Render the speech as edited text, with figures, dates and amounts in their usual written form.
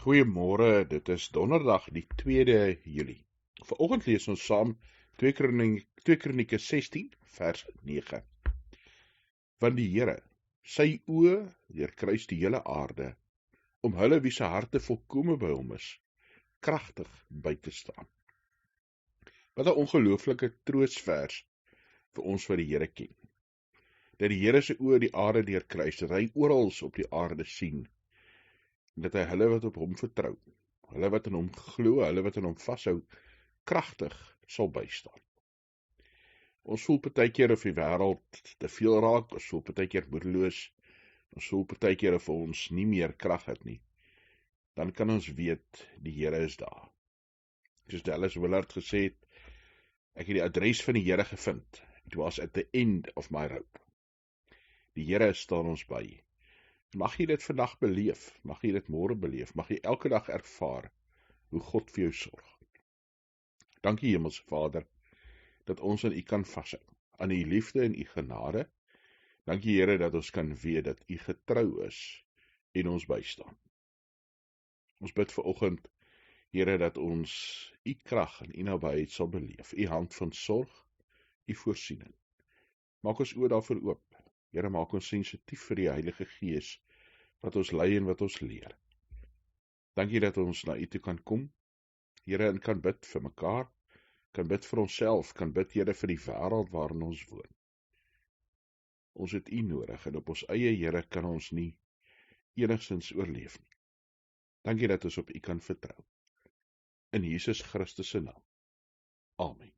Goeiemôre, dit is donderdag die 2de Julie. Vanoggend lees ons saam 2 Kronieke 16 vers 9. Want die Here, sy oë deurkruis die hele aarde, om hulle wie se harte volkome by hom is, kragtig by te staan. Wat 'n ongelooflike troosvers vir ons wat die Here ken. Dat die Here se oë die aarde deurkruis, dat hy oral op die aarde sien, en dat hy hulle wat op hom vertrou, hulle wat in hom glo, hulle wat in hom vashou, kragtig sal bystaan. Ons voel partykeer of die wêreld te veel raak, ons voel partykeer moedeloos, ons voel partykeer of ons nie meer krag het nie. Dan kan ons weet, die Here is daar. Soos Dallas Willard gesê het, ek het die adres van die Here gevind. It was at the end of my rope. Die Here staan ons by. Mag jy dit vandag beleef, mag jy dit môre beleef, mag jy elke dag ervaar hoe God vir jou sorg. Dankie Hemelse Vader, dat ons aan U kan vashou, aan U liefde en U genade. Dankie Here dat ons kan weet dat U getrou is en ons bystaan. Ons bid vanoggend, Here, dat ons U krag en U nabyheid sal beleef, U hand van sorg, U voorsiening. Maak ons oë daarvoor oop. Here, maak ons sensitief vir die Heilige Gees, wat ons lei en wat ons leer. Dankie dat ons na U toe kan kom, Here, en kan bid vir mekaar, kan bid vir onsself, kan bid, Here, vir die wêreld waarin ons woon. Ons het U nodig, en op ons eie, Here, kan ons nie enigstens oorleef nie. Dankie dat ons op U kan vertrou. In Jesus Christus se naam. Amen.